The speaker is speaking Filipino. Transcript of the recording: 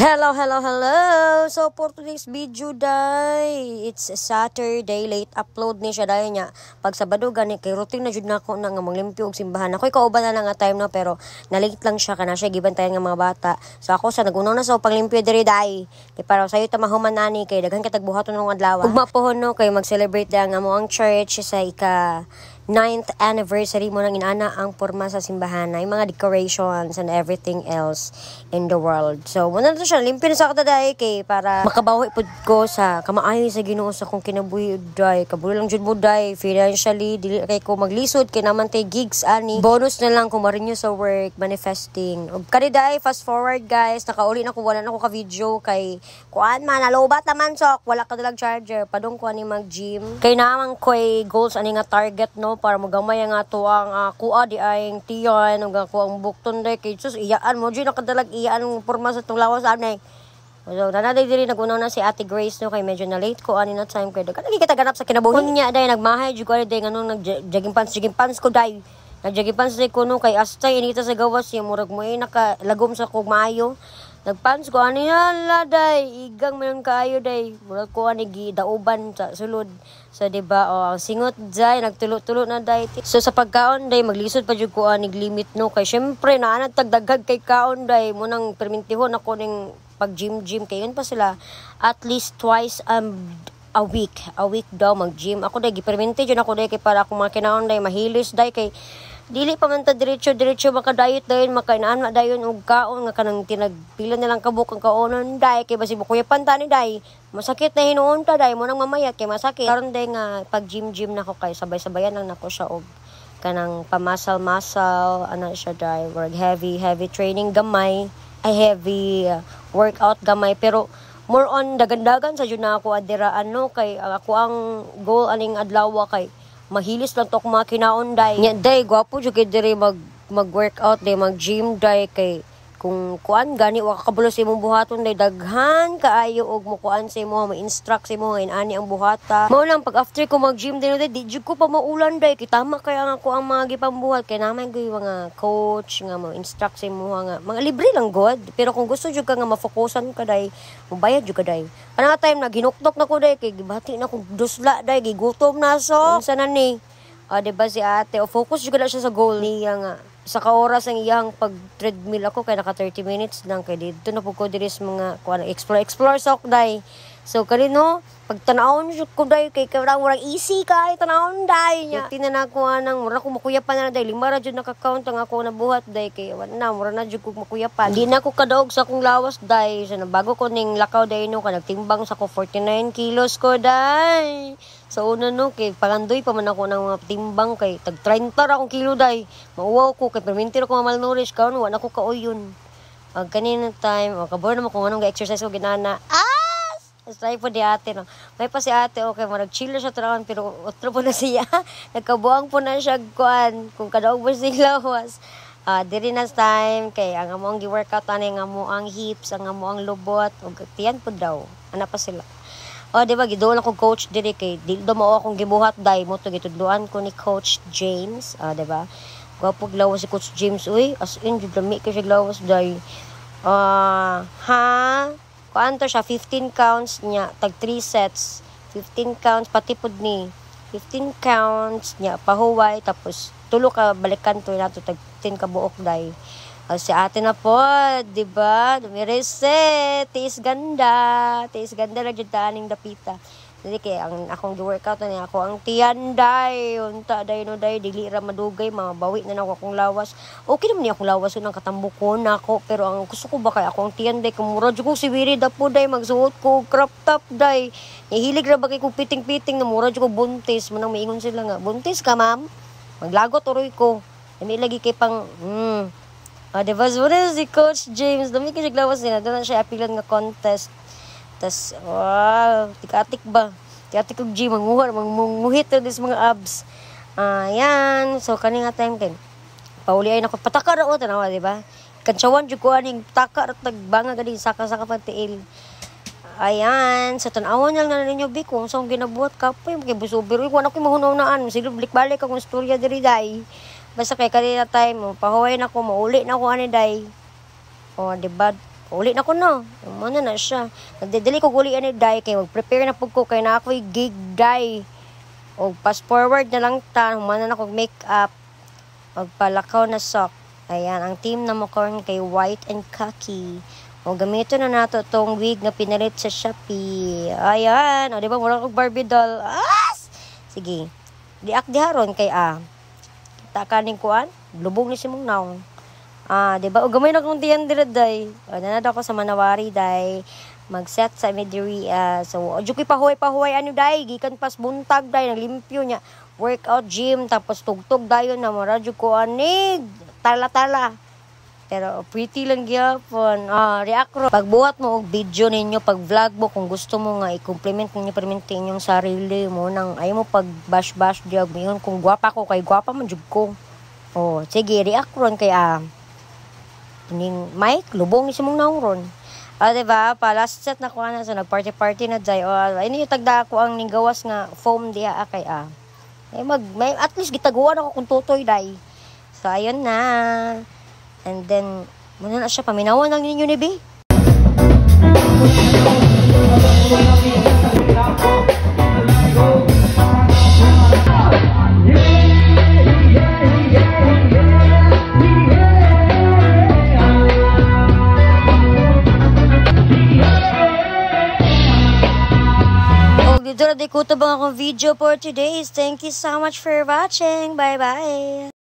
Hello, hello, hello! So, for today's video, day, it's Saturday, late upload ni siya, day niya. Pag Sabado, gani, kay routine na jud na ako na nga manglimpyo og simbahan. Ako'y kauban na nga time na, pero na-late lang siya, kana siya, giban tayo nga mga bata. So, ako sa nagunaw na sa panglimpyo diri, day. Kay para sa'yo tamahuman nani, kay daghan katagbuhaton ng adlaw. Ugma po no, kay mag-celebrate da nga mo ang church sa ika 9th anniversary mo nang inana ang porma sa simbahan, ay mga decorations and everything else in the world. So, muna na siya, limpyo na sa kataday kay para makabawi po ko sa kamaayo sa Ginoo sa kong kinabuhi day. Kabulo lang jud mo day, financially, dili kay ko maglisod, kay naman tay gigs ani. Bonus na lang kung marinyo sa work, manifesting. Ug kani day, fast forward guys, nakauli na ko, wala na ko ka video kay kuan man, nalobat naman sok, wala ka dalag charger, padong ko ani mag-gym. Kay naman ko'y goals ani nga target no, para magamay nga to ang kuha di ay tiyan ug ako ang bukton day kay sus iyaan mo di nakadalag iyaan ang porma sa tong lawas anay. So nanaday diri nagunaw na si Ate Grace no, kay medyo na late ko ani na time kay dagan kita ganap sa kinabuhi niya day nagmahay jud ko day nganong nag-jogging pants ko day. Nag-jogging pants day ko no kay astay inita sa gawas yung murag mo ay nakalagom sa kog maayo. Nagpants ko ani hala day igang meron kaayo day murag ko ani gidauban sa sulod. So diba ang singot day nagtulo-tulo na day. So sa pagkaon day maglisod pa jud ko ani limit no kay syempre naanad tagdaghag kay kaon day mo nang permintihon ako ning pag gym kay yun pa sila at least twice a week daw mag gym. Ako day gipermente jud ako day kay para ako makinaon day mahilis day kay dili pa man ta diretso makadayot dayon makainaan na dayon og kaon nga kanang tinagpila na lang kabuk ang kaonon day kay basi bukuyapan ta ni day masakit na hinuon ta day mo nang mamayat kay masakit karon day nga pag gym nako kay sabay-sabayan lang nako siya og kanang pamasal ana siya day work heavy training gamay ay heavy workout gamay pero more on dagan-dagan sa jud na ako adira ano kay ako ang goal aning adlaw kay mahilis lang to ako mga kinaon day. Nya day, gwapo jud kay diri mag-workout day, mag-gym day kay kung kuan gani wa kabulo sa imong buhaton day daghan kaayo og mo kuan sa imo ma-instruct sa imo ani ang buhata. Mao lang pag after ko mag-gym din day di jud ko pa maulan day kay tama kay ang ako ang mga gipambuhat kay naman gyud mga coach nga mo-instruct sa imo nga mga libre lang god pero kung gusto jud ka nga mafokusan ka day mubayad jud ka day. Ana nga time na ginuktok na ko day kay gibati na ko dusla day gigutom na so. Unsa na ni? Diba si ate o focus jud na siya sa goal niya nga sa kaoras ang iyang pag-treadmill ako kay naka 30 minutes lang kay dito na po ko diri sa mga kuan explore sok day. So kanino pag tanawon jud ko day kay murag easy kay tanawon day nya. Tinanako nang mura ko makuyapan na day lima ra jud naka-count ang ako na buhat day kay wala na mura na jud ko makuyapan. Di na ko kadaog sa akong lawas day. So bago ko ning lakaw day no ka nagtimbang sa ko 49 kilos ko day. So una no kay palandoy pa man ako ng mga timbang kay tag 30 ra akong kilo day. Mauwaw ko kay permintir ko malnourished kaon wa na ko kaoyon. Pag kanina time o kabor na mo kung anong ga-exercise ko ginana. Try po di ate no. May pa si ate okay mo nag-chill siya tarawan pero otro po na siya. Nagkabuang po na siya kuan kung kadaog ba sila was. Diri na time kay ang among gi-workout ani ang among hips, ang among lubot ug tiyan po daw. Ana pa sila. Diba, gidoon ako coach diri kay di do mao akong gibuhat day mo to gitudloan ko ni Coach James, diba? Gwapo lawas si Coach James uy, as in jud lami kay siya lawas day. Kuanto siya 15 counts niya tag 3 sets. 15 counts pati pud ni 15 counts niya pahuway tapos tulo ka balikan to nato tag 10 ka buok day. Si ate na po, di ba? Dumireset, tiis ganda lang dyan taaning dapita. Hindi kaya ang akong workout na niya, ako ang tiyanday, unta day no day, dili ra madugay, mabawi na ako akong lawas. Okay naman niya akong lawas, unang katambukon na ako, pero ang gusto ko ba kaya ako ang tiyanday, kumura dyan ko si Wiri da po day, magsuot ko, crop top day. Hilig ra ba kay kong piting-piting, na mura dyan ko buntis, manang maingon sila nga, buntis ka ma'am? Maglagot uroy ko. May lagi kay pang, diba? So, si Coach James, dami ka siya glawas nila. Doon na siya apilan nga contest. Tas, wow, tikatik ba? Tikatik kong gym, manguhit na dis mga abs. Yan. So, kaninga time din. Pauli ay nako, patakar ako, tanawa, diba? Kansyawan, dyan ko aning takar at nagbanga galing saka-saka pagtiil. Ayan. Sa tanawan lang na ninyo, Bik, kung saan ginabuhat ka pa, yung kibusubir. Kung ano ko mahunaw-naan, sige, balik-balik akong istorya diri day. Basta kay kanina time, pahuway na ko, mauli na ko ani day. Diba? uli na ko no. Ano na siya. Nagdedeli ko uli ani day kay mag-prepare na pud ko kay na ako'y gig day. O fast forward na lang ta, humana na kog make up. Magpalakaw na sock. Ayan, ang team na mo karon kay white and khaki. O gamito na nato tong wig na pinalit sa Shopee. Ayan, o di ba wala kog Barbie doll. Sige. Diak diharon kay kita kaning kuan, lubog ni si mong naong. Di ba? O gamay na kong tiyan dira day. O nanad ako sa Manawari day. Mag-set sa Midiri. So, juki pahuay ano day. Gikan pas buntag day. Naglimpyo niya. Workout gym. Tapos tugtog dayon na maradyo ko anig. Tala-tala. Pero pretty lang gyapon. React ro. Pagbuhat mo og video ninyo, pag vlog mo kung gusto mo nga i-compliment ninyo permente inyong sarili mo nang ayaw mo pag bash diag mo kung gwapa ko kay gwapa man jud ko. Sige, react ron kay ning Mike, lubong ni si mong naong ron. Diba? Last set na ko na so nag-party na jay. Ini yung tagda ko ang ninggawas nga foam diha kay may at least gitaguan ako kung tutoy day. So ayun na. And then muna na siya paminawan lang ninyo ni B. Dito na di ko tabang akong video for today. Thank you so much for watching. Bye-bye.